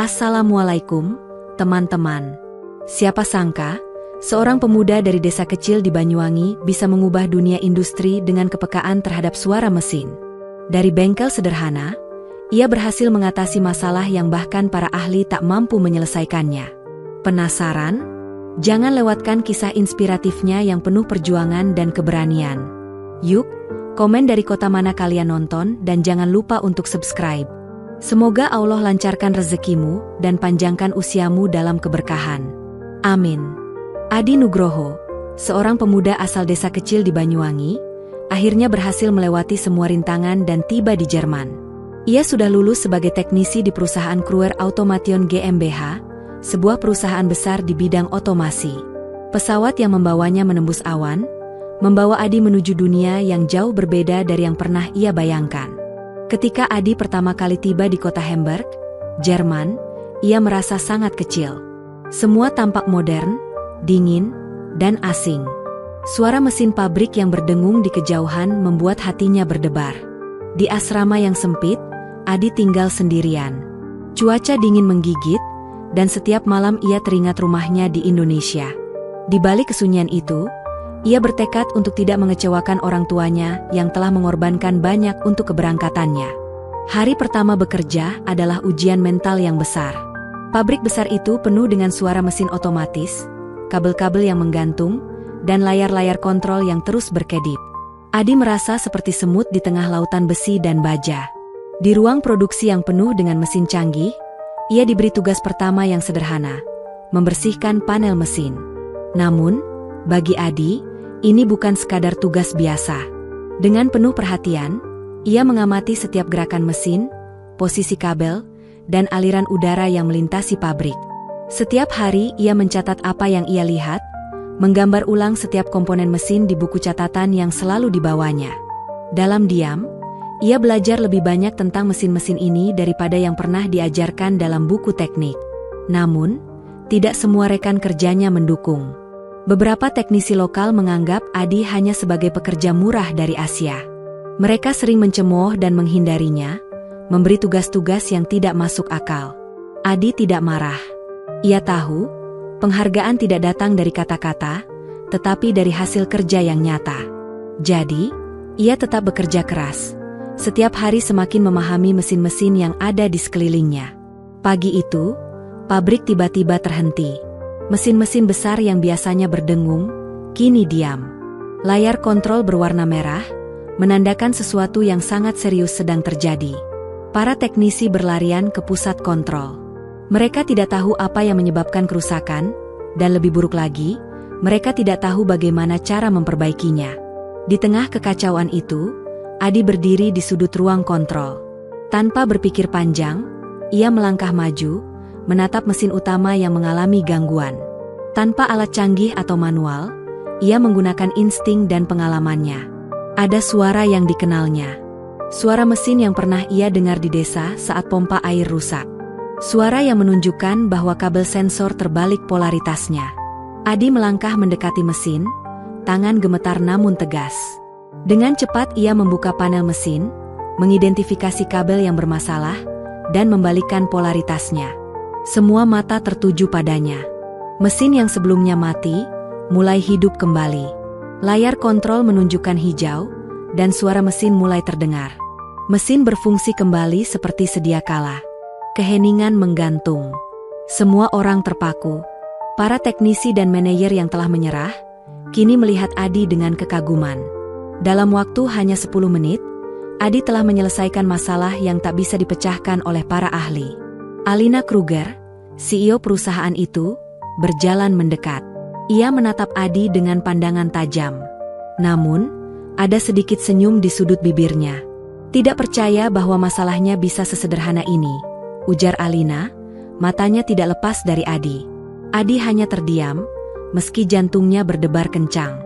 Assalamualaikum, teman-teman. Siapa sangka, seorang pemuda dari desa kecil di Banyuwangi bisa mengubah dunia industri dengan kepekaan terhadap suara mesin. Dari bengkel sederhana, ia berhasil mengatasi masalah yang bahkan para ahli tak mampu menyelesaikannya. Penasaran? Jangan lewatkan kisah inspiratifnya yang penuh perjuangan dan keberanian. Yuk, komen dari kota mana kalian nonton dan jangan lupa untuk subscribe. Semoga Allah lancarkan rezekimu dan panjangkan usiamu dalam keberkahan. Amin. Adi Nugroho, seorang pemuda asal desa kecil di Banyuwangi, akhirnya berhasil melewati semua rintangan dan tiba di Jerman. Ia sudah lulus sebagai teknisi di perusahaan Kruer Automation GmbH, sebuah perusahaan besar di bidang otomasi. Pesawat yang membawanya menembus awan, membawa Adi menuju dunia yang jauh berbeda dari yang pernah ia bayangkan. Ketika Adi pertama kali tiba di kota Hamburg, Jerman, ia merasa sangat kecil. Semua tampak modern, dingin, dan asing. Suara mesin pabrik yang berdengung di kejauhan membuat hatinya berdebar. Di asrama yang sempit, Adi tinggal sendirian. Cuaca dingin menggigit, dan setiap malam ia teringat rumahnya di Indonesia. Di balik kesunyian itu, ia bertekad untuk tidak mengecewakan orang tuanya yang telah mengorbankan banyak untuk keberangkatannya. Hari pertama bekerja adalah ujian mental yang besar. Pabrik besar itu penuh dengan suara mesin otomatis, kabel-kabel yang menggantung, dan layar-layar kontrol yang terus berkedip. Adi merasa seperti semut di tengah lautan besi dan baja. Di ruang produksi yang penuh dengan mesin canggih, ia diberi tugas pertama yang sederhana, membersihkan panel mesin. Namun, bagi Adi, ini bukan sekadar tugas biasa. Dengan penuh perhatian, ia mengamati setiap gerakan mesin, posisi kabel, dan aliran udara yang melintasi pabrik. Setiap hari ia mencatat apa yang ia lihat, menggambar ulang setiap komponen mesin di buku catatan yang selalu dibawanya. Dalam diam, ia belajar lebih banyak tentang mesin-mesin ini daripada yang pernah diajarkan dalam buku teknik. Namun, tidak semua rekan kerjanya mendukung. Beberapa teknisi lokal menganggap Adi hanya sebagai pekerja murah dari Asia. Mereka sering mencemooh dan menghindarinya, memberi tugas-tugas yang tidak masuk akal. Adi tidak marah. Ia tahu, penghargaan tidak datang dari kata-kata, tetapi dari hasil kerja yang nyata. Jadi, ia tetap bekerja keras. Setiap hari semakin memahami mesin-mesin yang ada di sekelilingnya. Pagi itu, pabrik tiba-tiba terhenti. Mesin-mesin besar yang biasanya berdengung, kini diam. Layar kontrol berwarna merah, menandakan sesuatu yang sangat serius sedang terjadi. Para teknisi berlarian ke pusat kontrol. Mereka tidak tahu apa yang menyebabkan kerusakan, dan lebih buruk lagi, mereka tidak tahu bagaimana cara memperbaikinya. Di tengah kekacauan itu, Adi berdiri di sudut ruang kontrol. Tanpa berpikir panjang, ia melangkah maju, menatap mesin utama yang mengalami gangguan. Tanpa alat canggih atau manual, ia menggunakan insting dan pengalamannya. Ada suara yang dikenalnya. Suara mesin yang pernah ia dengar di desa saat pompa air rusak. Suara yang menunjukkan bahwa kabel sensor terbalik polaritasnya. Adi melangkah mendekati mesin, tangan gemetar namun tegas. Dengan cepat ia membuka panel mesin, mengidentifikasi kabel yang bermasalah, dan membalikkan polaritasnya. Semua mata tertuju padanya. Mesin yang sebelumnya mati, mulai hidup kembali. Layar kontrol menunjukkan hijau, dan suara mesin mulai terdengar. Mesin berfungsi kembali seperti sedia kala. Keheningan menggantung. Semua orang terpaku. Para teknisi dan manajer yang telah menyerah, kini melihat Adi dengan kekaguman. Dalam waktu hanya 10 menit, Adi telah menyelesaikan masalah yang tak bisa dipecahkan oleh para ahli. Alina Kruger, CEO perusahaan itu, berjalan mendekat. Ia menatap Adi dengan pandangan tajam. Namun, ada sedikit senyum di sudut bibirnya. Tidak percaya bahwa masalahnya bisa sesederhana ini, ujar Alina, matanya tidak lepas dari Adi. Adi hanya terdiam, meski jantungnya berdebar kencang.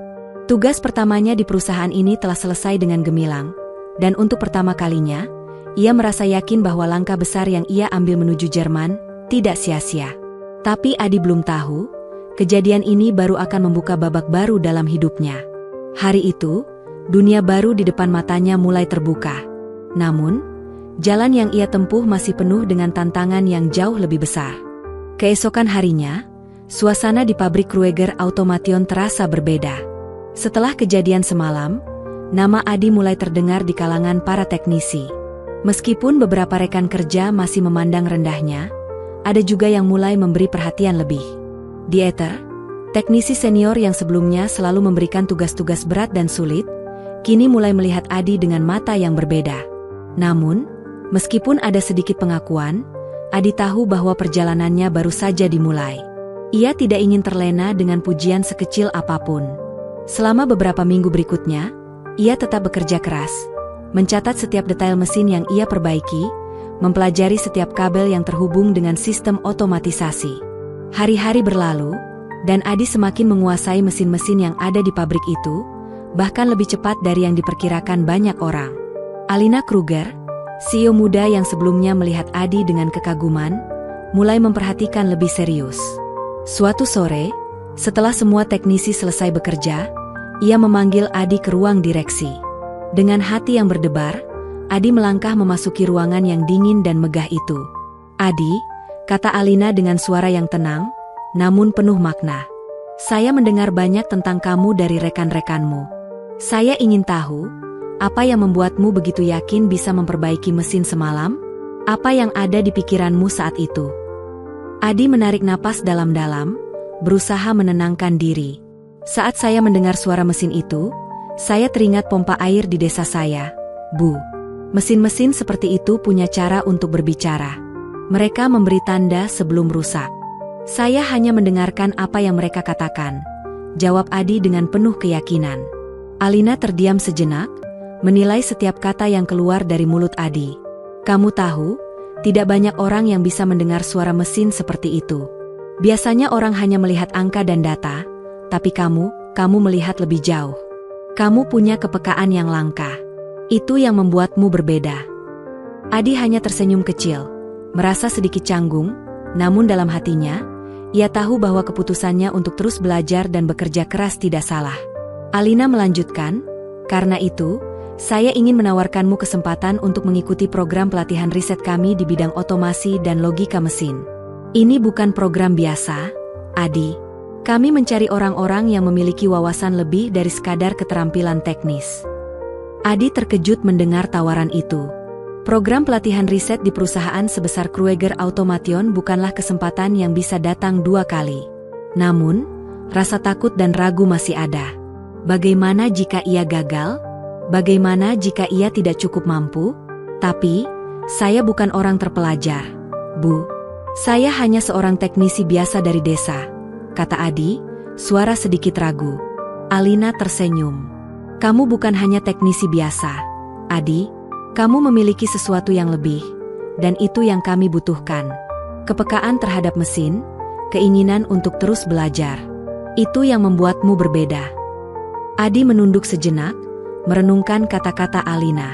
Tugas pertamanya di perusahaan ini telah selesai dengan gemilang, dan untuk pertama kalinya, ia merasa yakin bahwa langkah besar yang ia ambil menuju Jerman tidak sia-sia. Tapi Adi belum tahu, kejadian ini baru akan membuka babak baru dalam hidupnya. Hari itu, dunia baru di depan matanya mulai terbuka. Namun, Jalan yang ia tempuh masih penuh dengan tantangan yang jauh lebih besar. Keesokan harinya, suasana di pabrik Krueger Automation terasa berbeda. Setelah kejadian semalam, nama Adi mulai terdengar di kalangan para teknisi. Meskipun beberapa rekan kerja masih memandang rendahnya, ada juga yang mulai memberi perhatian lebih. Di Ether, teknisi senior yang sebelumnya selalu memberikan tugas-tugas berat dan sulit, kini mulai melihat Adi dengan mata yang berbeda. Namun, meskipun ada sedikit pengakuan, Adi tahu bahwa perjalanannya baru saja dimulai. Ia tidak ingin terlena dengan pujian sekecil apapun. Selama beberapa minggu berikutnya, ia tetap bekerja keras, mencatat setiap detail mesin yang ia perbaiki, mempelajari setiap kabel yang terhubung dengan sistem otomatisasi. Hari-hari berlalu, dan Adi semakin menguasai mesin-mesin yang ada di pabrik itu, bahkan lebih cepat dari yang diperkirakan banyak orang. Alina Kruger, CEO muda yang sebelumnya melihat Adi dengan kekaguman, mulai memperhatikan lebih serius. Suatu sore, setelah semua teknisi selesai bekerja, ia memanggil Adi ke ruang direksi. Dengan hati yang berdebar, Adi melangkah memasuki ruangan yang dingin dan megah itu. "Adi," kata Alina dengan suara yang tenang, namun penuh makna. "Saya mendengar banyak tentang kamu dari rekan-rekanmu. Saya ingin tahu, apa yang membuatmu begitu yakin bisa memperbaiki mesin semalam? Apa yang ada di pikiranmu saat itu?" Adi menarik napas dalam-dalam, berusaha menenangkan diri. "Saat saya mendengar suara mesin itu, saya teringat pompa air di desa saya, Bu. Mesin-mesin seperti itu punya cara untuk berbicara. Mereka memberi tanda sebelum rusak. Saya hanya mendengarkan apa yang mereka katakan," jawab Adi dengan penuh keyakinan. Alina terdiam sejenak, menilai setiap kata yang keluar dari mulut Adi. "Kamu tahu, tidak banyak orang yang bisa mendengar suara mesin seperti itu. Biasanya orang hanya melihat angka dan data, tapi kamu melihat lebih jauh. Kamu punya kepekaan yang langka. Itu yang membuatmu berbeda." Adi hanya tersenyum kecil, merasa sedikit canggung, namun dalam hatinya, ia tahu bahwa keputusannya untuk terus belajar dan bekerja keras tidak salah. Alina melanjutkan, "Karena itu, saya ingin menawarkanmu kesempatan untuk mengikuti program pelatihan riset kami di bidang otomasi dan logika mesin. Ini bukan program biasa, Adi. Kami mencari orang-orang yang memiliki wawasan lebih dari sekadar keterampilan teknis." Adi terkejut mendengar tawaran itu. Program pelatihan riset di perusahaan sebesar Krueger Automation bukanlah kesempatan yang bisa datang 2 kali. Namun, rasa takut dan ragu masih ada. Bagaimana jika ia gagal? Bagaimana jika ia tidak cukup mampu? "Tapi, saya bukan orang terpelajar, Bu. Saya hanya seorang teknisi biasa dari desa," kata Adi, suara sedikit ragu. Alina tersenyum. "Kamu bukan hanya teknisi biasa, Adi. Kamu memiliki sesuatu yang lebih, dan itu yang kami butuhkan. Kepekaan terhadap mesin, keinginan untuk terus belajar. Itu yang membuatmu berbeda." Adi menunduk sejenak, merenungkan kata-kata Alina.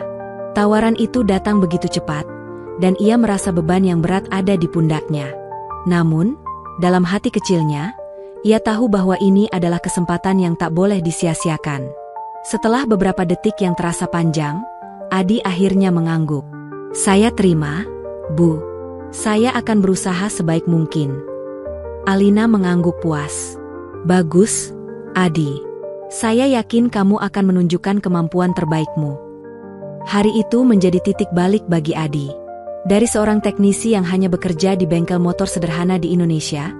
Tawaran itu datang begitu cepat, dan ia merasa beban yang berat ada di pundaknya. Namun, dalam hati kecilnya, ia tahu bahwa ini adalah kesempatan yang tak boleh disia-siakan. Setelah beberapa detik yang terasa panjang, Adi akhirnya mengangguk. "Saya terima, Bu. Saya akan berusaha sebaik mungkin." Alina mengangguk puas. "Bagus, Adi. Saya yakin kamu akan menunjukkan kemampuan terbaikmu." Hari itu menjadi titik balik bagi Adi. Dari seorang teknisi yang hanya bekerja di bengkel motor sederhana di Indonesia,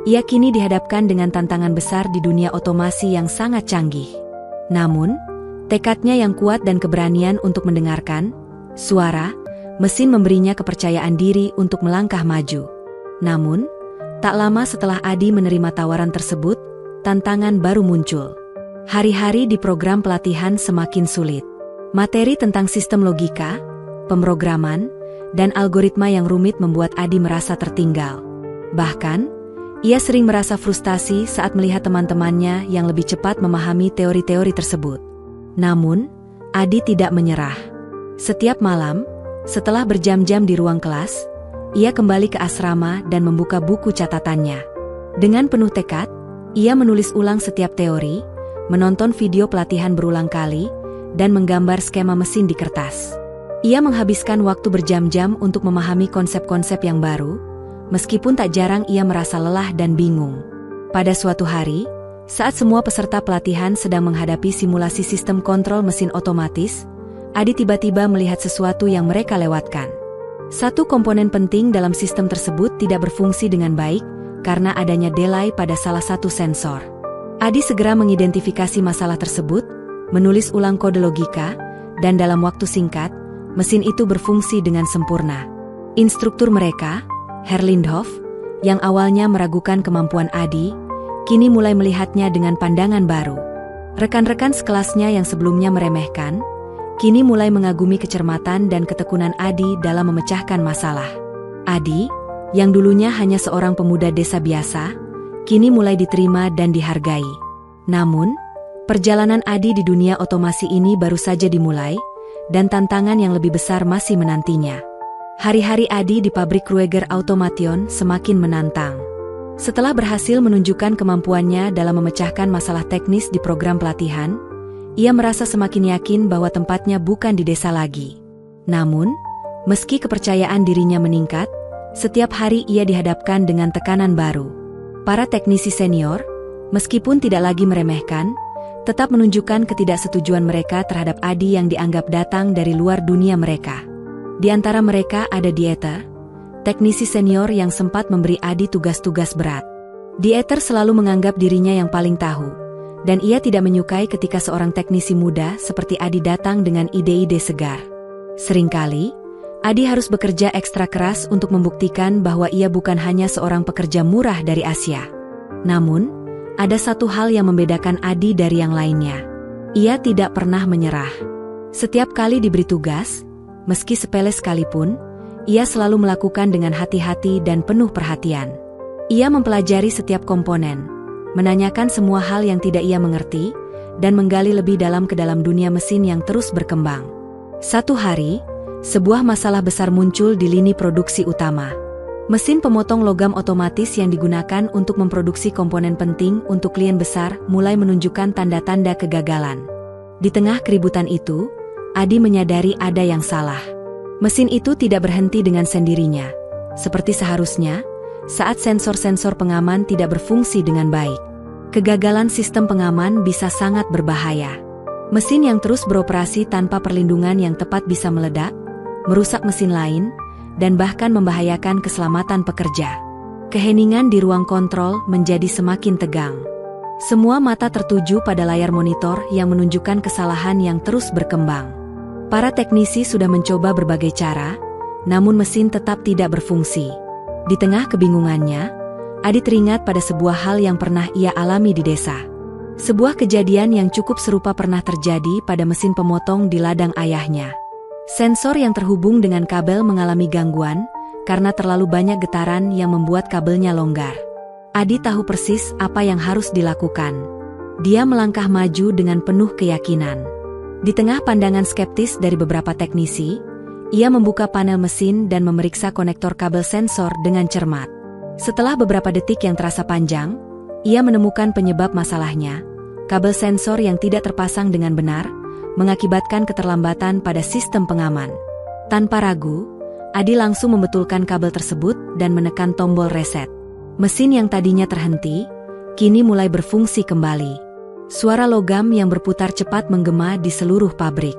ia kini dihadapkan dengan tantangan besar di dunia otomasi yang sangat canggih. Namun, tekadnya yang kuat dan keberanian untuk mendengarkan suara mesin memberinya kepercayaan diri untuk melangkah maju. Namun, tak lama setelah Adi menerima tawaran tersebut, tantangan baru muncul. Hari-hari di program pelatihan semakin sulit. Materi tentang sistem logika, pemrograman, dan algoritma yang rumit membuat Adi merasa tertinggal. Bahkan, ia sering merasa frustasi saat melihat teman-temannya yang lebih cepat memahami teori-teori tersebut. Namun, Adi tidak menyerah. Setiap malam, setelah berjam-jam di ruang kelas, ia kembali ke asrama dan membuka buku catatannya. Dengan penuh tekad, ia menulis ulang setiap teori, menonton video pelatihan berulang kali, dan menggambar skema mesin di kertas. Ia menghabiskan waktu berjam-jam untuk memahami konsep-konsep yang baru, meskipun tak jarang ia merasa lelah dan bingung. Pada suatu hari, saat semua peserta pelatihan sedang menghadapi simulasi sistem kontrol mesin otomatis, Adi tiba-tiba melihat sesuatu yang mereka lewatkan. Satu komponen penting dalam sistem tersebut tidak berfungsi dengan baik karena adanya delay pada salah satu sensor. Adi segera mengidentifikasi masalah tersebut, menulis ulang kode logika, dan dalam waktu singkat, mesin itu berfungsi dengan sempurna. Instruktur mereka, Herr Lindhoff, yang awalnya meragukan kemampuan Adi, kini mulai melihatnya dengan pandangan baru. Rekan-rekan sekelasnya yang sebelumnya meremehkan, kini mulai mengagumi kecermatan dan ketekunan Adi dalam memecahkan masalah. Adi, yang dulunya hanya seorang pemuda desa biasa, kini mulai diterima dan dihargai. Namun, perjalanan Adi di dunia otomasi ini baru saja dimulai, dan tantangan yang lebih besar masih menantinya. Hari-hari Adi di pabrik Krueger Automation semakin menantang. Setelah berhasil menunjukkan kemampuannya dalam memecahkan masalah teknis di program pelatihan, ia merasa semakin yakin bahwa tempatnya bukan di desa lagi. Namun, meski kepercayaan dirinya meningkat, setiap hari ia dihadapkan dengan tekanan baru. Para teknisi senior, meskipun tidak lagi meremehkan, tetap menunjukkan ketidaksetujuan mereka terhadap Adi yang dianggap datang dari luar dunia mereka. Di antara mereka ada Dieter, teknisi senior yang sempat memberi Adi tugas-tugas berat. Dieter selalu menganggap dirinya yang paling tahu, dan ia tidak menyukai ketika seorang teknisi muda seperti Adi datang dengan ide-ide segar. Seringkali, Adi harus bekerja ekstra keras untuk membuktikan bahwa ia bukan hanya seorang pekerja murah dari Asia. Namun, ada satu hal yang membedakan Adi dari yang lainnya. Ia tidak pernah menyerah. Setiap kali diberi tugas, meski sepele sekalipun, ia selalu melakukan dengan hati-hati dan penuh perhatian. Ia mempelajari setiap komponen, menanyakan semua hal yang tidak ia mengerti, dan menggali lebih dalam ke dalam dunia mesin yang terus berkembang. Satu hari, sebuah masalah besar muncul di lini produksi utama. Mesin pemotong logam otomatis yang digunakan untuk memproduksi komponen penting untuk klien besar mulai menunjukkan tanda-tanda kegagalan. Di tengah keributan itu, Adi menyadari ada yang salah. Mesin itu tidak berhenti dengan sendirinya. Seperti seharusnya, saat sensor-sensor pengaman tidak berfungsi dengan baik. Kegagalan sistem pengaman bisa sangat berbahaya. Mesin yang terus beroperasi tanpa perlindungan yang tepat bisa meledak, merusak mesin lain, dan bahkan membahayakan keselamatan pekerja. Keheningan di ruang kontrol menjadi semakin tegang. Semua mata tertuju pada layar monitor yang menunjukkan kesalahan yang terus berkembang. Para teknisi sudah mencoba berbagai cara, namun mesin tetap tidak berfungsi. Di tengah kebingungannya, Adi teringat pada sebuah hal yang pernah ia alami di desa. Sebuah kejadian yang cukup serupa pernah terjadi pada mesin pemotong di ladang ayahnya. Sensor yang terhubung dengan kabel mengalami gangguan karena terlalu banyak getaran yang membuat kabelnya longgar. Adi tahu persis apa yang harus dilakukan. Dia melangkah maju dengan penuh keyakinan. Di tengah pandangan skeptis dari beberapa teknisi, ia membuka panel mesin dan memeriksa konektor kabel sensor dengan cermat. Setelah beberapa detik yang terasa panjang, ia menemukan penyebab masalahnya. Kabel sensor yang tidak terpasang dengan benar, mengakibatkan keterlambatan pada sistem pengaman. Tanpa ragu, Adi langsung membetulkan kabel tersebut dan menekan tombol reset. Mesin yang tadinya terhenti, kini mulai berfungsi kembali. Suara logam yang berputar cepat menggema di seluruh pabrik.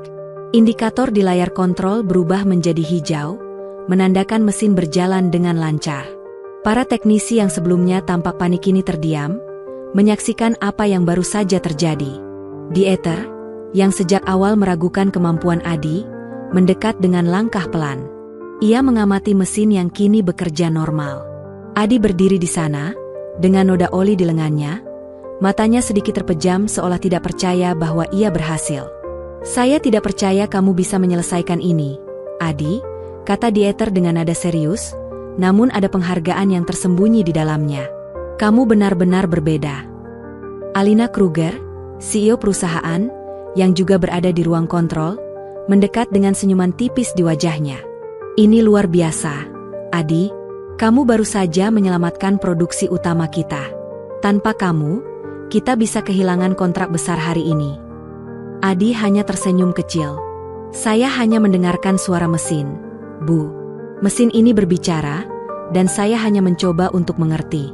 Indikator di layar kontrol berubah menjadi hijau, menandakan mesin berjalan dengan lancar. Para teknisi yang sebelumnya tampak panik kini terdiam, menyaksikan apa yang baru saja terjadi. Dieter, yang sejak awal meragukan kemampuan Adi, mendekat dengan langkah pelan. Ia mengamati mesin yang kini bekerja normal. Adi berdiri di sana, dengan noda oli di lengannya, matanya sedikit terpejam seolah tidak percaya bahwa ia berhasil. "Saya tidak percaya kamu bisa menyelesaikan ini, Adi," kata Dieter dengan nada serius, namun ada penghargaan yang tersembunyi di dalamnya. "Kamu benar-benar berbeda." Alina Kruger, CEO perusahaan, yang juga berada di ruang kontrol, mendekat dengan senyuman tipis di wajahnya. "Ini luar biasa, Adi. Kamu baru saja menyelamatkan produksi utama kita. Tanpa kamu, kita bisa kehilangan kontrak besar hari ini." Adi hanya tersenyum kecil. Saya hanya mendengarkan suara mesin, Bu. Mesin ini berbicara, dan saya hanya mencoba untuk mengerti.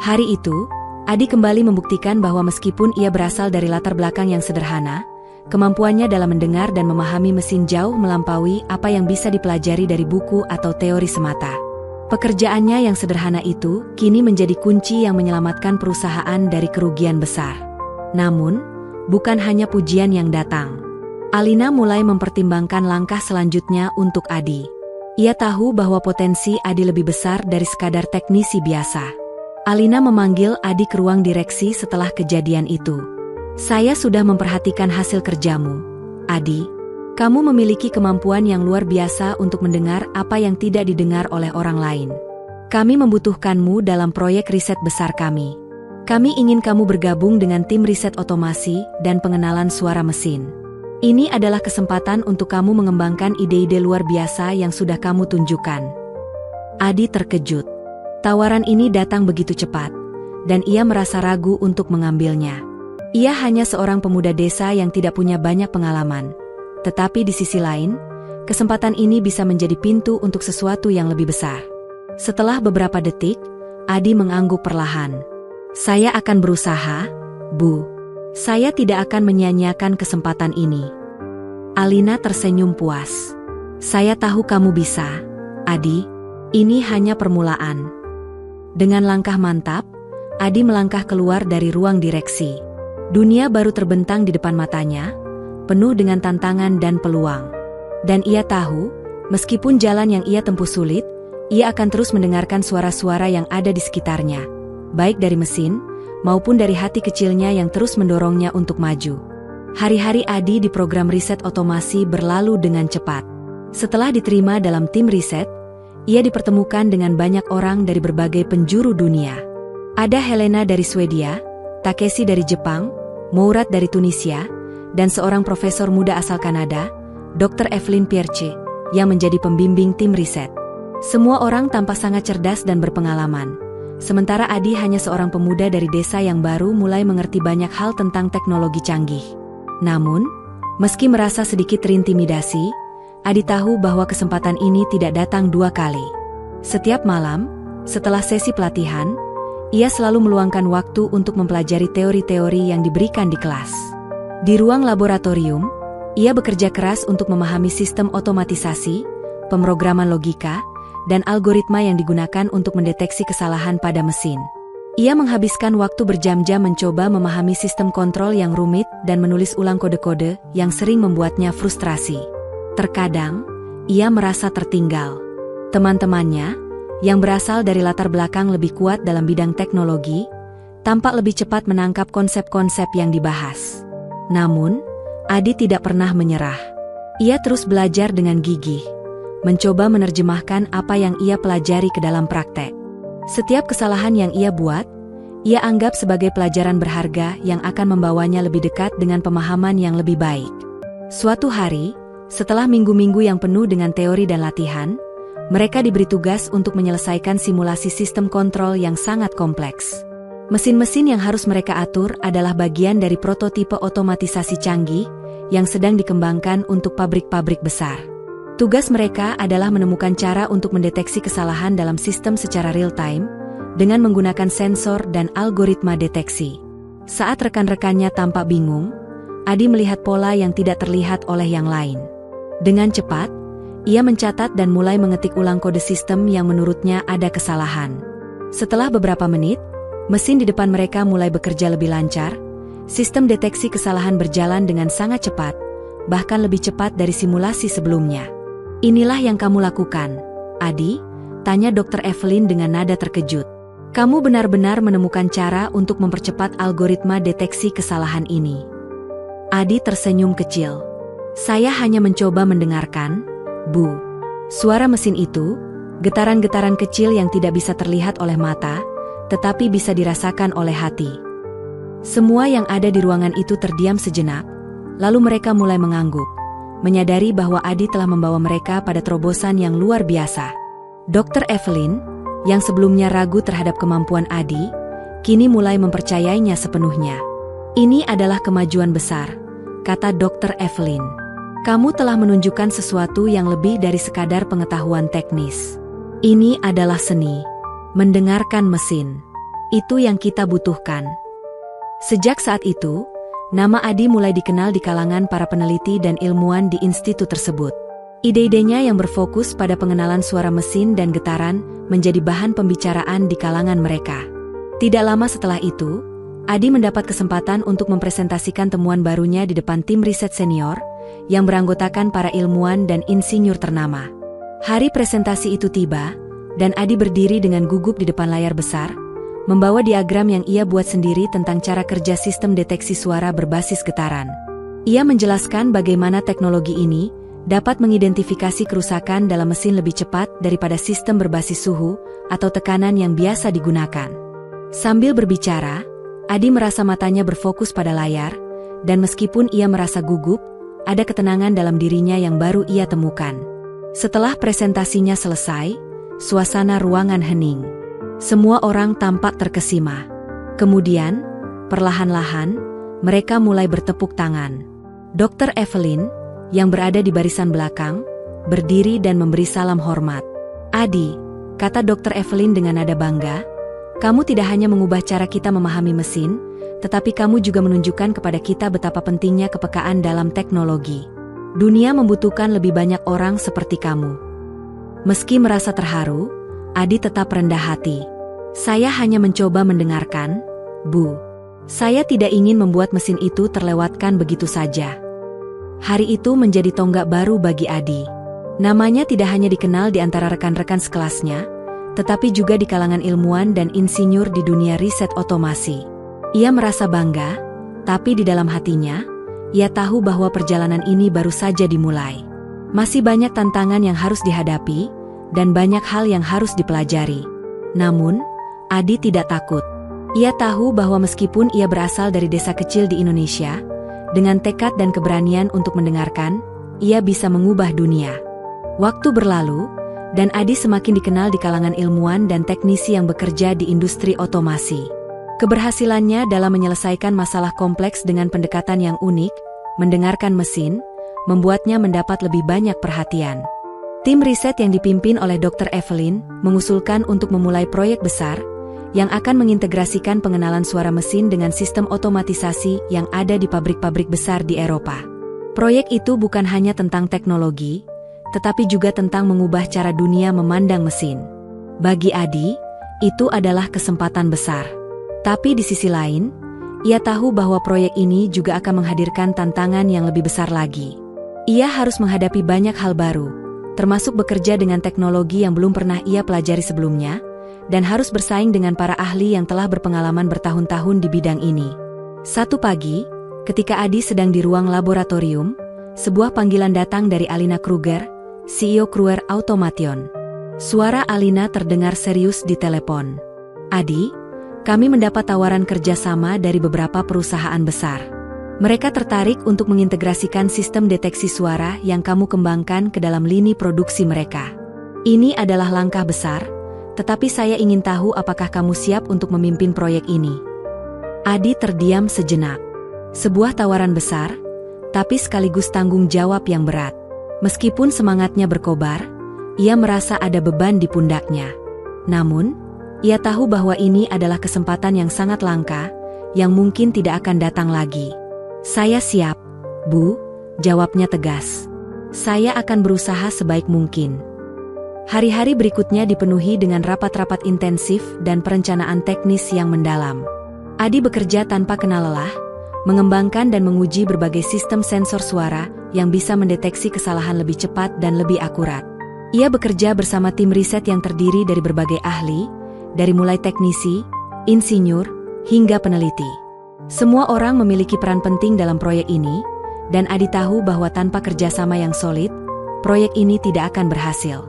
Hari itu, Adi kembali membuktikan bahwa meskipun ia berasal dari latar belakang yang sederhana, kemampuannya dalam mendengar dan memahami mesin jauh melampaui apa yang bisa dipelajari dari buku atau teori semata. Pekerjaannya yang sederhana itu kini menjadi kunci yang menyelamatkan perusahaan dari kerugian besar. Namun, bukan hanya pujian yang datang. Alina mulai mempertimbangkan langkah selanjutnya untuk Adi. Ia tahu bahwa potensi Adi lebih besar dari sekadar teknisi biasa. Alina memanggil Adi ke ruang direksi setelah kejadian itu. Saya sudah memperhatikan hasil kerjamu, Adi. Kamu memiliki kemampuan yang luar biasa untuk mendengar apa yang tidak didengar oleh orang lain. Kami membutuhkanmu dalam proyek riset besar kami. Kami ingin kamu bergabung dengan tim riset otomasi dan pengenalan suara mesin. Ini adalah kesempatan untuk kamu mengembangkan ide-ide luar biasa yang sudah kamu tunjukkan. Adi terkejut. Tawaran ini datang begitu cepat, dan ia merasa ragu untuk mengambilnya. Ia hanya seorang pemuda desa yang tidak punya banyak pengalaman. Tetapi di sisi lain, kesempatan ini bisa menjadi pintu untuk sesuatu yang lebih besar. Setelah beberapa detik, Adi mengangguk perlahan. Saya akan berusaha, Bu. Saya tidak akan menyia-nyiakan kesempatan ini. Alina tersenyum puas. Saya tahu kamu bisa, Adi. Ini hanya permulaan. Dengan langkah mantap, Adi melangkah keluar dari ruang direksi. Dunia baru terbentang di depan matanya, penuh dengan tantangan dan peluang. Dan ia tahu, meskipun jalan yang ia tempuh sulit, ia akan terus mendengarkan suara-suara yang ada di sekitarnya, baik dari mesin, maupun dari hati kecilnya yang terus mendorongnya untuk maju. Hari-hari Adi di program riset otomasi berlalu dengan cepat. Setelah diterima dalam tim riset, ia dipertemukan dengan banyak orang dari berbagai penjuru dunia. Ada Helena dari Swedia, Takeshi dari Jepang, Mourad dari Tunisia, dan seorang profesor muda asal Kanada, Dr. Evelyn Pierce, yang menjadi pembimbing tim riset. Semua orang tampak sangat cerdas dan berpengalaman. Sementara Adi hanya seorang pemuda dari desa yang baru mulai mengerti banyak hal tentang teknologi canggih. Namun, meski merasa sedikit terintimidasi, Adi tahu bahwa kesempatan ini tidak datang dua kali. Setiap malam, setelah sesi pelatihan, ia selalu meluangkan waktu untuk mempelajari teori-teori yang diberikan di kelas. Di ruang laboratorium, ia bekerja keras untuk memahami sistem otomatisasi, pemrograman logika, dan algoritma yang digunakan untuk mendeteksi kesalahan pada mesin. Ia menghabiskan waktu berjam-jam mencoba memahami sistem kontrol yang rumit dan menulis ulang kode-kode yang sering membuatnya frustrasi. Terkadang, ia merasa tertinggal. Teman-temannya, yang berasal dari latar belakang lebih kuat dalam bidang teknologi, tampak lebih cepat menangkap konsep-konsep yang dibahas. Namun, Adi tidak pernah menyerah. Ia terus belajar dengan gigih, mencoba menerjemahkan apa yang ia pelajari ke dalam praktek. Setiap kesalahan yang ia buat, ia anggap sebagai pelajaran berharga yang akan membawanya lebih dekat dengan pemahaman yang lebih baik. Suatu hari, setelah minggu-minggu yang penuh dengan teori dan latihan, mereka diberi tugas untuk menyelesaikan simulasi sistem kontrol yang sangat kompleks. Mesin-mesin yang harus mereka atur adalah bagian dari prototipe otomatisasi canggih yang sedang dikembangkan untuk pabrik-pabrik besar. Tugas mereka adalah menemukan cara untuk mendeteksi kesalahan dalam sistem secara real-time dengan menggunakan sensor dan algoritma deteksi. Saat rekan-rekannya tampak bingung, Adi melihat pola yang tidak terlihat oleh yang lain. Dengan cepat, ia mencatat dan mulai mengetik ulang kode sistem yang menurutnya ada kesalahan. Setelah beberapa menit, mesin di depan mereka mulai bekerja lebih lancar, sistem deteksi kesalahan berjalan dengan sangat cepat, bahkan lebih cepat dari simulasi sebelumnya. Inilah yang kamu lakukan, Adi? Tanya Dr. Evelyn dengan nada terkejut. Kamu benar-benar menemukan cara untuk mempercepat algoritma deteksi kesalahan ini. Adi tersenyum kecil. Saya hanya mencoba mendengarkan, Bu. Suara mesin itu, getaran-getaran kecil yang tidak bisa terlihat oleh mata, tetapi bisa dirasakan oleh hati. Semua yang ada di ruangan itu terdiam sejenak, lalu mereka mulai mengangguk, menyadari bahwa Adi telah membawa mereka pada terobosan yang luar biasa. Dr. Evelyn, yang sebelumnya ragu terhadap kemampuan Adi, kini mulai mempercayainya sepenuhnya. Ini adalah kemajuan besar, kata Dr. Evelyn. Kamu telah menunjukkan sesuatu yang lebih dari sekadar pengetahuan teknis. Ini adalah seni. Mendengarkan mesin. Itu yang kita butuhkan. Sejak saat itu, nama Adi mulai dikenal di kalangan para peneliti dan ilmuwan di institut tersebut. Ide-idenya yang berfokus pada pengenalan suara mesin dan getaran menjadi bahan pembicaraan di kalangan mereka. Tidak lama setelah itu, Adi mendapat kesempatan untuk mempresentasikan temuan barunya di depan tim riset senior yang beranggotakan para ilmuwan dan insinyur ternama. Hari presentasi itu tiba, dan Adi berdiri dengan gugup di depan layar besar, membawa diagram yang ia buat sendiri tentang cara kerja sistem deteksi suara berbasis getaran. Ia menjelaskan bagaimana teknologi ini dapat mengidentifikasi kerusakan dalam mesin lebih cepat daripada sistem berbasis suhu atau tekanan yang biasa digunakan. Sambil berbicara, Adi merasa matanya berfokus pada layar, dan meskipun ia merasa gugup, ada ketenangan dalam dirinya yang baru ia temukan. Setelah presentasinya selesai, suasana ruangan hening. Semua orang tampak terkesima. Kemudian, perlahan-lahan, mereka mulai bertepuk tangan. Dr. Evelyn, yang berada di barisan belakang, berdiri dan memberi salam hormat. "Adi," kata Dr. Evelyn dengan nada bangga, "kamu tidak hanya mengubah cara kita memahami mesin, tetapi kamu juga menunjukkan kepada kita betapa pentingnya kepekaan dalam teknologi. Dunia membutuhkan lebih banyak orang seperti kamu." Meski merasa terharu, Adi tetap rendah hati. "Saya hanya mencoba mendengarkan, Bu. Saya tidak ingin membuat mesin itu terlewatkan begitu saja." Hari itu menjadi tonggak baru bagi Adi. Namanya tidak hanya dikenal di antara rekan-rekan sekelasnya, tetapi juga di kalangan ilmuwan dan insinyur di dunia riset otomasi. Ia merasa bangga, tapi di dalam hatinya, ia tahu bahwa perjalanan ini baru saja dimulai. Masih banyak tantangan yang harus dihadapi, dan banyak hal yang harus dipelajari. Namun, Adi tidak takut. Ia tahu bahwa meskipun ia berasal dari desa kecil di Indonesia, dengan tekad dan keberanian untuk mendengarkan, ia bisa mengubah dunia. Waktu berlalu, dan Adi semakin dikenal di kalangan ilmuwan dan teknisi yang bekerja di industri otomasi. Keberhasilannya dalam menyelesaikan masalah kompleks dengan pendekatan yang unik, mendengarkan mesin, membuatnya mendapat lebih banyak perhatian. Tim riset yang dipimpin oleh Dr. Evelyn mengusulkan untuk memulai proyek besar yang akan mengintegrasikan pengenalan suara mesin dengan sistem otomatisasi yang ada di pabrik-pabrik besar di Eropa. Proyek itu bukan hanya tentang teknologi, tetapi juga tentang mengubah cara dunia memandang mesin. Bagi Adi, itu adalah kesempatan besar. Tapi di sisi lain, ia tahu bahwa proyek ini juga akan menghadirkan tantangan yang lebih besar lagi. Ia harus menghadapi banyak hal baru, termasuk bekerja dengan teknologi yang belum pernah ia pelajari sebelumnya, dan harus bersaing dengan para ahli yang telah berpengalaman bertahun-tahun di bidang ini. Satu pagi, ketika Adi sedang di ruang laboratorium, sebuah panggilan datang dari Alina Kruger, CEO Kruger Automation. Suara Alina terdengar serius di telepon. "Adi, kami mendapat tawaran kerjasama dari beberapa perusahaan besar. Mereka tertarik untuk mengintegrasikan sistem deteksi suara yang kamu kembangkan ke dalam lini produksi mereka. Ini adalah langkah besar, tetapi saya ingin tahu apakah kamu siap untuk memimpin proyek ini." Adi terdiam sejenak. Sebuah tawaran besar, tapi sekaligus tanggung jawab yang berat. Meskipun semangatnya berkobar, ia merasa ada beban di pundaknya. Namun, ia tahu bahwa ini adalah kesempatan yang sangat langka, yang mungkin tidak akan datang lagi. "Saya siap, Bu," jawabnya tegas. "Saya akan berusaha sebaik mungkin." Hari-hari berikutnya dipenuhi dengan rapat-rapat intensif dan perencanaan teknis yang mendalam. Adi bekerja tanpa kenal lelah, mengembangkan dan menguji berbagai sistem sensor suara yang bisa mendeteksi kesalahan lebih cepat dan lebih akurat. Ia bekerja bersama tim riset yang terdiri dari berbagai ahli, dari mulai teknisi, insinyur, hingga peneliti. Semua orang memiliki peran penting dalam proyek ini, dan Adi tahu bahwa tanpa kerjasama yang solid, proyek ini tidak akan berhasil.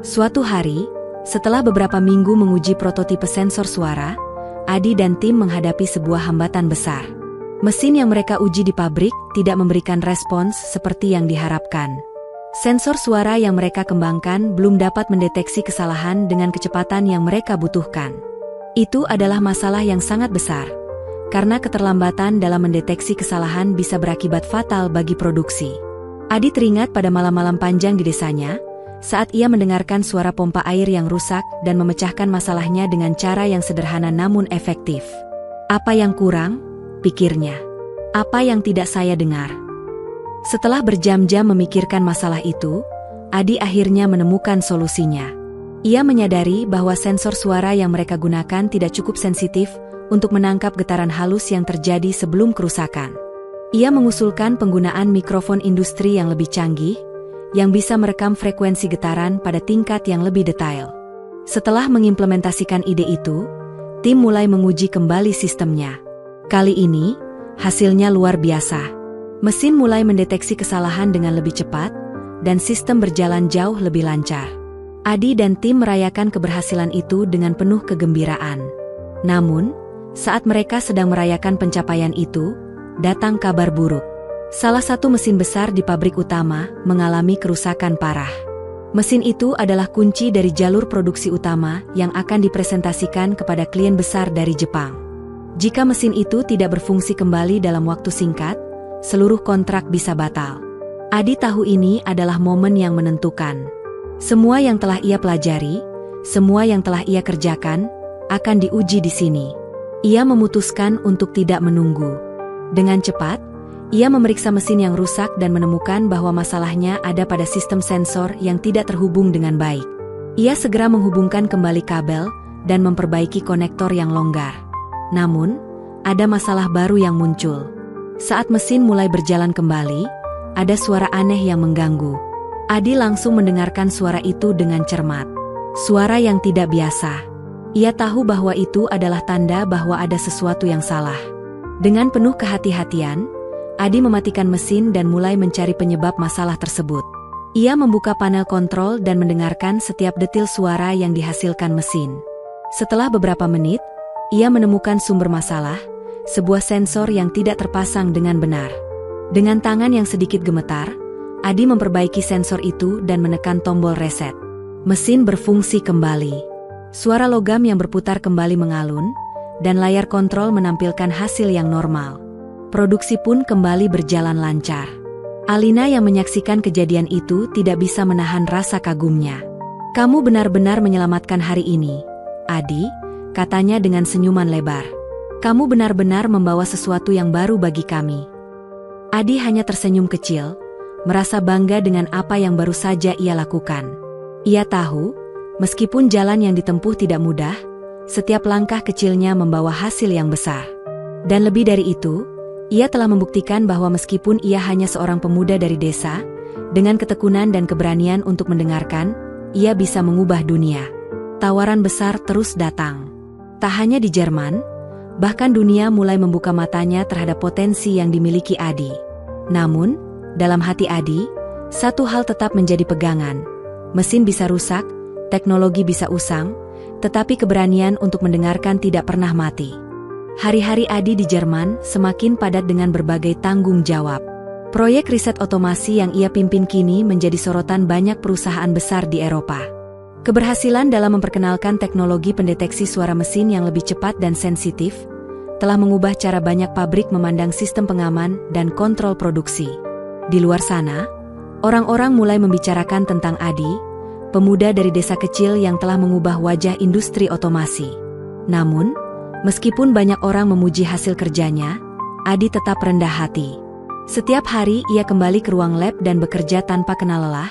Suatu hari, setelah beberapa minggu menguji prototipe sensor suara, Adi dan tim menghadapi sebuah hambatan besar. Mesin yang mereka uji di pabrik tidak memberikan respons seperti yang diharapkan. Sensor suara yang mereka kembangkan belum dapat mendeteksi kesalahan dengan kecepatan yang mereka butuhkan. Itu adalah masalah yang sangat besar, karena keterlambatan dalam mendeteksi kesalahan bisa berakibat fatal bagi produksi. Adi teringat pada malam-malam panjang di desanya, saat ia mendengarkan suara pompa air yang rusak dan memecahkan masalahnya dengan cara yang sederhana namun efektif. Apa yang kurang? Pikirnya. Apa yang tidak saya dengar? Setelah berjam-jam memikirkan masalah itu, Adi akhirnya menemukan solusinya. Ia menyadari bahwa sensor suara yang mereka gunakan tidak cukup sensitif untuk menangkap getaran halus yang terjadi sebelum kerusakan. Ia mengusulkan penggunaan mikrofon industri yang lebih canggih, yang bisa merekam frekuensi getaran pada tingkat yang lebih detail. Setelah mengimplementasikan ide itu, tim mulai menguji kembali sistemnya. Kali ini, hasilnya luar biasa. Mesin mulai mendeteksi kesalahan dengan lebih cepat, dan sistem berjalan jauh lebih lancar. Adi dan tim merayakan keberhasilan itu dengan penuh kegembiraan. Namun, saat mereka sedang merayakan pencapaian itu, datang kabar buruk. Salah satu mesin besar di pabrik utama mengalami kerusakan parah. Mesin itu adalah kunci dari jalur produksi utama yang akan dipresentasikan kepada klien besar dari Jepang. Jika mesin itu tidak berfungsi kembali dalam waktu singkat, seluruh kontrak bisa batal. Adi tahu ini adalah momen yang menentukan. Semua yang telah ia pelajari, semua yang telah ia kerjakan, akan diuji di sini. Ia memutuskan untuk tidak menunggu. Dengan cepat, ia memeriksa mesin yang rusak dan menemukan bahwa masalahnya ada pada sistem sensor yang tidak terhubung dengan baik. Ia segera menghubungkan kembali kabel dan memperbaiki konektor yang longgar. Namun, ada masalah baru yang muncul. Saat mesin mulai berjalan kembali, ada suara aneh yang mengganggu. Adi langsung mendengarkan suara itu dengan cermat. Suara yang tidak biasa. Ia tahu bahwa itu adalah tanda bahwa ada sesuatu yang salah. Dengan penuh kehati-hatian, Adi mematikan mesin dan mulai mencari penyebab masalah tersebut. Ia membuka panel kontrol dan mendengarkan setiap detil suara yang dihasilkan mesin. Setelah beberapa menit, ia menemukan sumber masalah, sebuah sensor yang tidak terpasang dengan benar. Dengan tangan yang sedikit gemetar, Adi memperbaiki sensor itu dan menekan tombol reset. Mesin berfungsi kembali. Suara logam yang berputar kembali mengalun, dan layar kontrol menampilkan hasil yang normal. Produksi pun kembali berjalan lancar. Alina yang menyaksikan kejadian itu tidak bisa menahan rasa kagumnya. "Kamu benar-benar menyelamatkan hari ini, Adi," katanya dengan senyuman lebar. "Kamu benar-benar membawa sesuatu yang baru bagi kami." Adi hanya tersenyum kecil, merasa bangga dengan apa yang baru saja ia lakukan. Ia tahu, meskipun jalan yang ditempuh tidak mudah, setiap langkah kecilnya membawa hasil yang besar. Dan lebih dari itu, ia telah membuktikan bahwa meskipun ia hanya seorang pemuda dari desa, dengan ketekunan dan keberanian untuk mendengarkan, ia bisa mengubah dunia. Tawaran besar terus datang. Tak hanya di Jerman, bahkan dunia mulai membuka matanya terhadap potensi yang dimiliki Adi. Namun, dalam hati Adi, satu hal tetap menjadi pegangan. Mesin bisa rusak, teknologi bisa usang, tetapi keberanian untuk mendengarkan tidak pernah mati. Hari-hari Adi di Jerman semakin padat dengan berbagai tanggung jawab. Proyek riset otomasi yang ia pimpin kini menjadi sorotan banyak perusahaan besar di Eropa. Keberhasilan dalam memperkenalkan teknologi pendeteksi suara mesin yang lebih cepat dan sensitif, telah mengubah cara banyak pabrik memandang sistem pengaman dan kontrol produksi. Di luar sana, orang-orang mulai membicarakan tentang Adi, pemuda dari desa kecil yang telah mengubah wajah industri otomasi. Namun, meskipun banyak orang memuji hasil kerjanya, Adi tetap rendah hati. Setiap hari ia kembali ke ruang lab dan bekerja tanpa kenal lelah,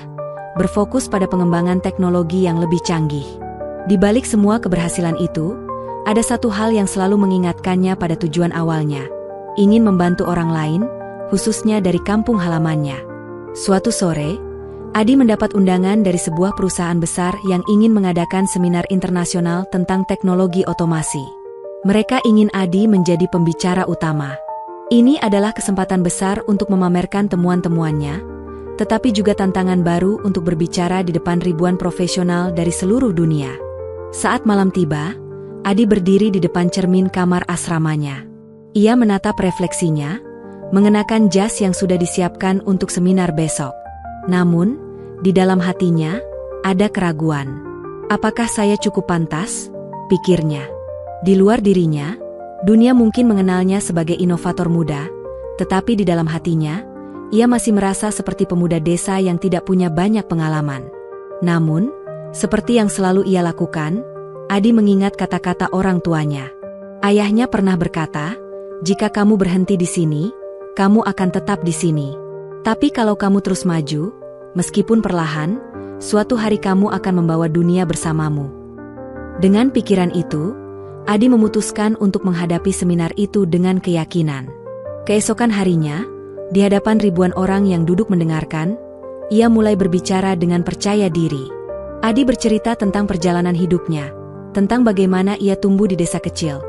berfokus pada pengembangan teknologi yang lebih canggih. Di balik semua keberhasilan itu, ada satu hal yang selalu mengingatkannya pada tujuan awalnya, ingin membantu orang lain, khususnya dari kampung halamannya. Suatu sore, Adi mendapat undangan dari sebuah perusahaan besar yang ingin mengadakan seminar internasional tentang teknologi otomasi. Mereka ingin Adi menjadi pembicara utama. Ini adalah kesempatan besar untuk memamerkan temuan-temuannya, tetapi juga tantangan baru untuk berbicara di depan ribuan profesional dari seluruh dunia. Saat malam tiba, Adi berdiri di depan cermin kamar asramanya. Ia menatap refleksinya, mengenakan jas yang sudah disiapkan untuk seminar besok. Namun, di dalam hatinya, ada keraguan. Apakah saya cukup pantas? Pikirnya. Di luar dirinya, dunia mungkin mengenalnya sebagai inovator muda, tetapi di dalam hatinya, Ia masih merasa seperti pemuda desa yang tidak punya banyak pengalaman. Namun, seperti yang selalu ia lakukan, Adi mengingat kata-kata orang tuanya. Ayahnya pernah berkata, "Jika kamu berhenti di sini, kamu akan tetap di sini. Tapi kalau kamu terus maju, meskipun perlahan, suatu hari kamu akan membawa dunia bersamamu." Dengan pikiran itu, Adi memutuskan untuk menghadapi seminar itu dengan keyakinan. Keesokan harinya, di hadapan ribuan orang yang duduk mendengarkan, ia mulai berbicara dengan percaya diri. Adi bercerita tentang perjalanan hidupnya, tentang bagaimana ia tumbuh di desa kecil,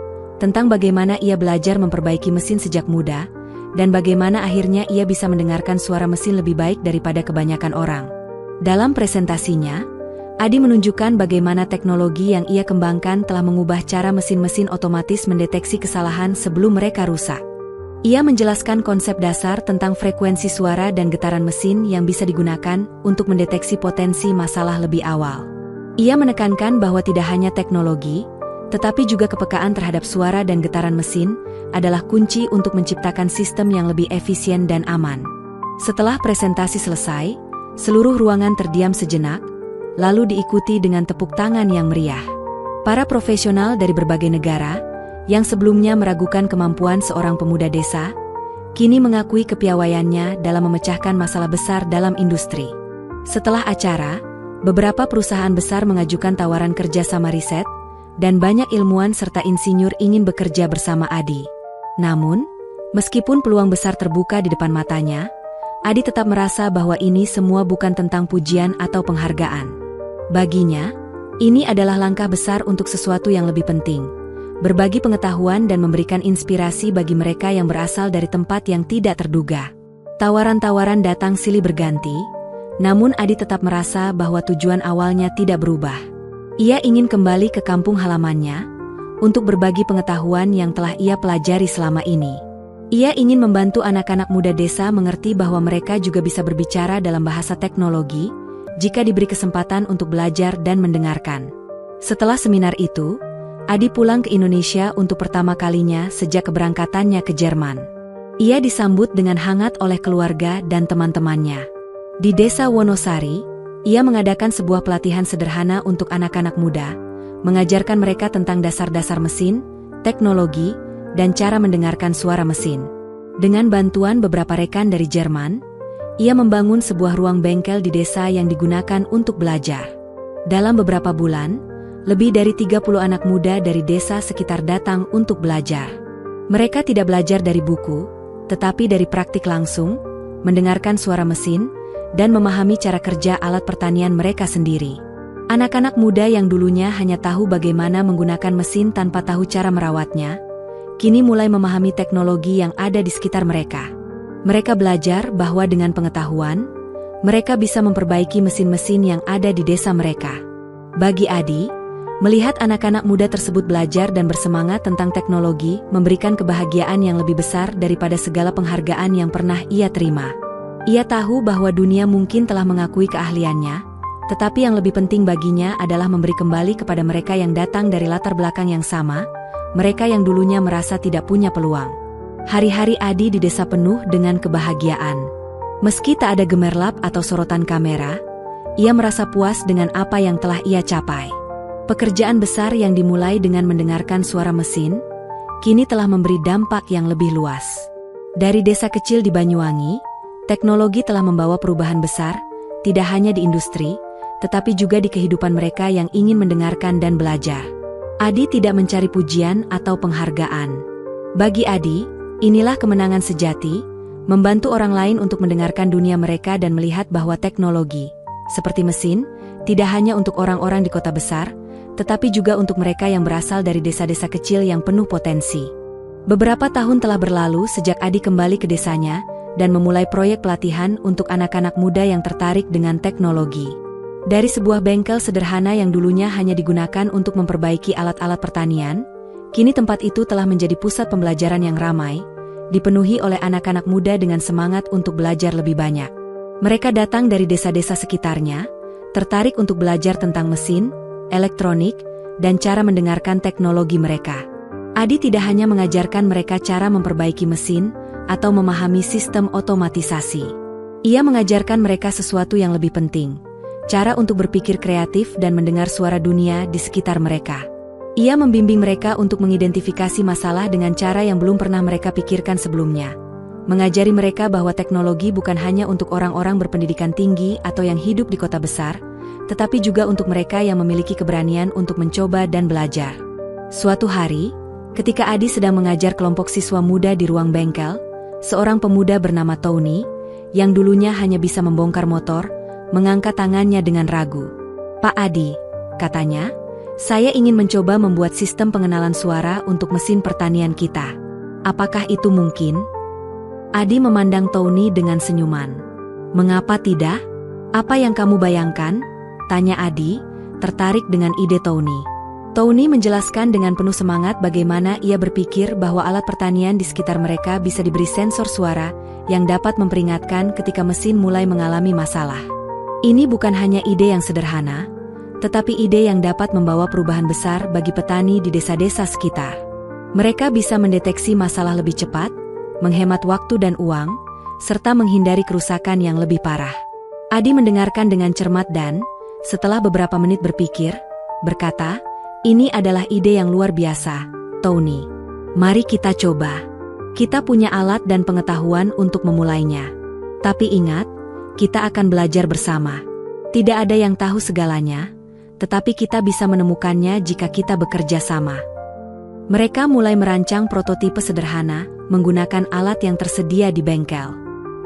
tentang bagaimana ia belajar memperbaiki mesin sejak muda, dan bagaimana akhirnya ia bisa mendengarkan suara mesin lebih baik daripada kebanyakan orang. Dalam presentasinya, Adi menunjukkan bagaimana teknologi yang ia kembangkan telah mengubah cara mesin-mesin otomatis mendeteksi kesalahan sebelum mereka rusak. Ia menjelaskan konsep dasar tentang frekuensi suara dan getaran mesin yang bisa digunakan untuk mendeteksi potensi masalah lebih awal. Ia menekankan bahwa tidak hanya teknologi, tetapi juga kepekaan terhadap suara dan getaran mesin adalah kunci untuk menciptakan sistem yang lebih efisien dan aman. Setelah presentasi selesai, seluruh ruangan terdiam sejenak, lalu diikuti dengan tepuk tangan yang meriah. Para profesional dari berbagai negara, yang sebelumnya meragukan kemampuan seorang pemuda desa, kini mengakui kepiawaiannya dalam memecahkan masalah besar dalam industri. Setelah acara, beberapa perusahaan besar mengajukan tawaran kerja sama riset, dan banyak ilmuwan serta insinyur ingin bekerja bersama Adi. Namun, meskipun peluang besar terbuka di depan matanya, Adi tetap merasa bahwa ini semua bukan tentang pujian atau penghargaan. Baginya, ini adalah langkah besar untuk sesuatu yang lebih penting: berbagi pengetahuan dan memberikan inspirasi bagi mereka yang berasal dari tempat yang tidak terduga. Tawaran-tawaran datang silih berganti, namun Adi tetap merasa bahwa tujuan awalnya tidak berubah. Ia ingin kembali ke kampung halamannya untuk berbagi pengetahuan yang telah ia pelajari selama ini. Ia ingin membantu anak-anak muda desa mengerti bahwa mereka juga bisa berbicara dalam bahasa teknologi jika diberi kesempatan untuk belajar dan mendengarkan. Setelah seminar itu, Adi pulang ke Indonesia untuk pertama kalinya sejak keberangkatannya ke Jerman. Ia disambut dengan hangat oleh keluarga dan teman-temannya. Di desa Wonosari, ia mengadakan sebuah pelatihan sederhana untuk anak-anak muda, mengajarkan mereka tentang dasar-dasar mesin, teknologi, dan cara mendengarkan suara mesin. Dengan bantuan beberapa rekan dari Jerman, ia membangun sebuah ruang bengkel di desa yang digunakan untuk belajar. Dalam beberapa bulan, lebih dari 30 anak muda dari desa sekitar datang untuk belajar. Mereka tidak belajar dari buku, tetapi dari praktik langsung, mendengarkan suara mesin, dan memahami cara kerja alat pertanian mereka sendiri. Anak-anak muda yang dulunya hanya tahu bagaimana menggunakan mesin tanpa tahu cara merawatnya, kini mulai memahami teknologi yang ada di sekitar mereka. Mereka belajar bahwa dengan pengetahuan, mereka bisa memperbaiki mesin-mesin yang ada di desa mereka. Bagi Adi, melihat anak-anak muda tersebut belajar dan bersemangat tentang teknologi memberikan kebahagiaan yang lebih besar daripada segala penghargaan yang pernah ia terima. Ia tahu bahwa dunia mungkin telah mengakui keahliannya, tetapi yang lebih penting baginya adalah memberi kembali kepada mereka yang datang dari latar belakang yang sama, mereka yang dulunya merasa tidak punya peluang. Hari-hari Adi di desa penuh dengan kebahagiaan. Meski tak ada gemerlap atau sorotan kamera, ia merasa puas dengan apa yang telah ia capai. Pekerjaan besar yang dimulai dengan mendengarkan suara mesin, kini telah memberi dampak yang lebih luas. Dari desa kecil di Banyuwangi, teknologi telah membawa perubahan besar, tidak hanya di industri, tetapi juga di kehidupan mereka yang ingin mendengarkan dan belajar. Adi tidak mencari pujian atau penghargaan. Bagi Adi, inilah kemenangan sejati, membantu orang lain untuk mendengarkan dunia mereka dan melihat bahwa teknologi, seperti mesin, tidak hanya untuk orang-orang di kota besar, tetapi juga untuk mereka yang berasal dari desa-desa kecil yang penuh potensi. Beberapa tahun telah berlalu sejak Adi kembali ke desanya dan memulai proyek pelatihan untuk anak-anak muda yang tertarik dengan teknologi. Dari sebuah bengkel sederhana yang dulunya hanya digunakan untuk memperbaiki alat-alat pertanian, kini tempat itu telah menjadi pusat pembelajaran yang ramai, dipenuhi oleh anak-anak muda dengan semangat untuk belajar lebih banyak. Mereka datang dari desa-desa sekitarnya, tertarik untuk belajar tentang mesin, elektronik, dan cara mendengarkan teknologi mereka. Adi tidak hanya mengajarkan mereka cara memperbaiki mesin atau memahami sistem otomatisasi. Ia mengajarkan mereka sesuatu yang lebih penting, cara untuk berpikir kreatif dan mendengar suara dunia di sekitar mereka. Ia membimbing mereka untuk mengidentifikasi masalah dengan cara yang belum pernah mereka pikirkan sebelumnya. Mengajari mereka bahwa teknologi bukan hanya untuk orang-orang berpendidikan tinggi atau yang hidup di kota besar, tetapi juga untuk mereka yang memiliki keberanian untuk mencoba dan belajar. Suatu hari, ketika Adi sedang mengajar kelompok siswa muda di ruang bengkel, seorang pemuda bernama Tony, yang dulunya hanya bisa membongkar motor, mengangkat tangannya dengan ragu. "Pak Adi," katanya, "saya ingin mencoba membuat sistem pengenalan suara untuk mesin pertanian kita. Apakah itu mungkin?" Adi memandang Tony dengan senyuman. "Mengapa tidak? Apa yang kamu bayangkan?" tanya Adi, tertarik dengan ide Tony. Tony menjelaskan dengan penuh semangat bagaimana ia berpikir bahwa alat pertanian di sekitar mereka bisa diberi sensor suara yang dapat memperingatkan ketika mesin mulai mengalami masalah. Ini bukan hanya ide yang sederhana, tetapi ide yang dapat membawa perubahan besar bagi petani di desa-desa sekitar. Mereka bisa mendeteksi masalah lebih cepat, menghemat waktu dan uang, serta menghindari kerusakan yang lebih parah. Adi mendengarkan dengan cermat dan, setelah beberapa menit berpikir, berkata, "Ini adalah ide yang luar biasa, Tony. Mari kita coba. Kita punya alat dan pengetahuan untuk memulainya. Tapi ingat, kita akan belajar bersama. Tidak ada yang tahu segalanya, tetapi kita bisa menemukannya jika kita bekerja sama." Mereka mulai merancang prototipe sederhana, menggunakan alat yang tersedia di bengkel.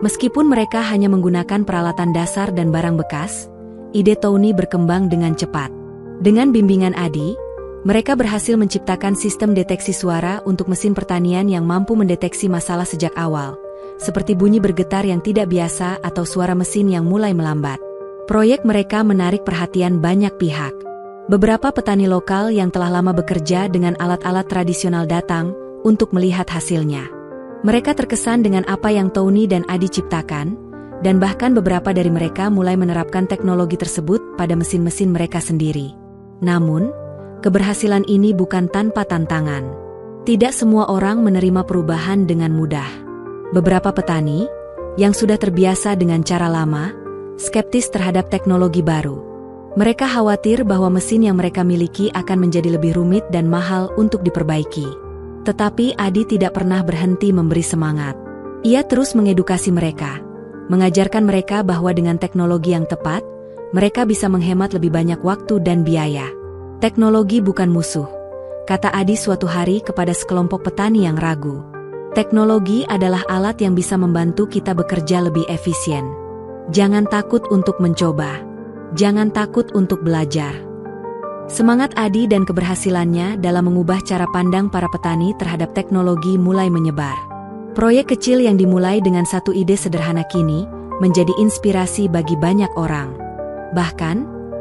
Meskipun mereka hanya menggunakan peralatan dasar dan barang bekas, ide Tony berkembang dengan cepat. Dengan bimbingan Adi, mereka berhasil menciptakan sistem deteksi suara untuk mesin pertanian yang mampu mendeteksi masalah sejak awal, seperti bunyi bergetar yang tidak biasa atau suara mesin yang mulai melambat. Proyek mereka menarik perhatian banyak pihak. Beberapa petani lokal yang telah lama bekerja dengan alat-alat tradisional datang untuk melihat hasilnya. Mereka terkesan dengan apa yang Tony dan Adi ciptakan, dan bahkan beberapa dari mereka mulai menerapkan teknologi tersebut pada mesin-mesin mereka sendiri. Namun, keberhasilan ini bukan tanpa tantangan. Tidak semua orang menerima perubahan dengan mudah. Beberapa petani, yang sudah terbiasa dengan cara lama, skeptis terhadap teknologi baru. Mereka khawatir bahwa mesin yang mereka miliki akan menjadi lebih rumit dan mahal untuk diperbaiki. Tetapi Adi tidak pernah berhenti memberi semangat. Ia terus mengedukasi mereka, mengajarkan mereka bahwa dengan teknologi yang tepat, mereka bisa menghemat lebih banyak waktu dan biaya. "Teknologi bukan musuh," kata Adi suatu hari kepada sekelompok petani yang ragu. "Teknologi adalah alat yang bisa membantu kita bekerja lebih efisien. Jangan takut untuk mencoba. Jangan takut untuk belajar." Semangat Adi dan keberhasilannya dalam mengubah cara pandang para petani terhadap teknologi mulai menyebar. Proyek kecil yang dimulai dengan satu ide sederhana kini menjadi inspirasi bagi banyak orang. Bahkan,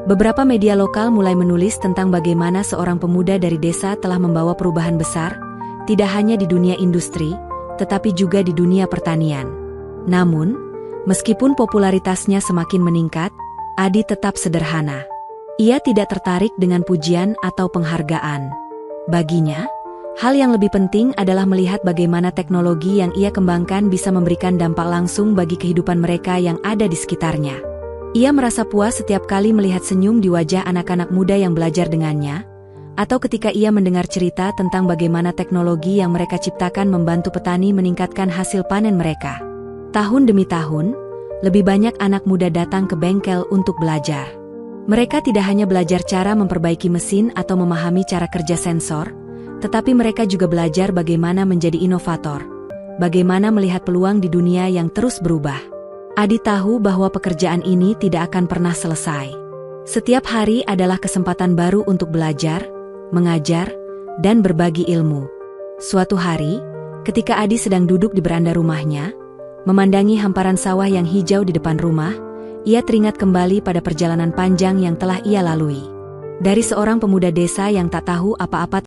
beberapa media lokal mulai menulis tentang bagaimana seorang pemuda dari desa telah membawa perubahan besar, tidak hanya di dunia industri, tetapi juga di dunia pertanian. Namun, meskipun popularitasnya semakin meningkat, Adi tetap sederhana. Ia tidak tertarik dengan pujian atau penghargaan. Baginya, hal yang lebih penting adalah melihat bagaimana teknologi yang ia kembangkan bisa memberikan dampak langsung bagi kehidupan mereka yang ada di sekitarnya. Ia merasa puas setiap kali melihat senyum di wajah anak-anak muda yang belajar dengannya, atau ketika ia mendengar cerita tentang bagaimana teknologi yang mereka ciptakan membantu petani meningkatkan hasil panen mereka. Tahun demi tahun, lebih banyak anak muda datang ke bengkel untuk belajar. Mereka tidak hanya belajar cara memperbaiki mesin atau memahami cara kerja sensor, tetapi mereka juga belajar bagaimana menjadi inovator, bagaimana melihat peluang di dunia yang terus berubah. Adi tahu bahwa pekerjaan ini tidak akan pernah selesai. Setiap hari adalah kesempatan baru untuk belajar, mengajar, dan berbagi ilmu. Suatu hari, ketika Adi sedang duduk di beranda rumahnya, memandangi hamparan sawah yang hijau di depan rumah, ia teringat kembali pada perjalanan panjang yang telah ia lalui. Dari seorang pemuda desa yang tak tahu apa-apa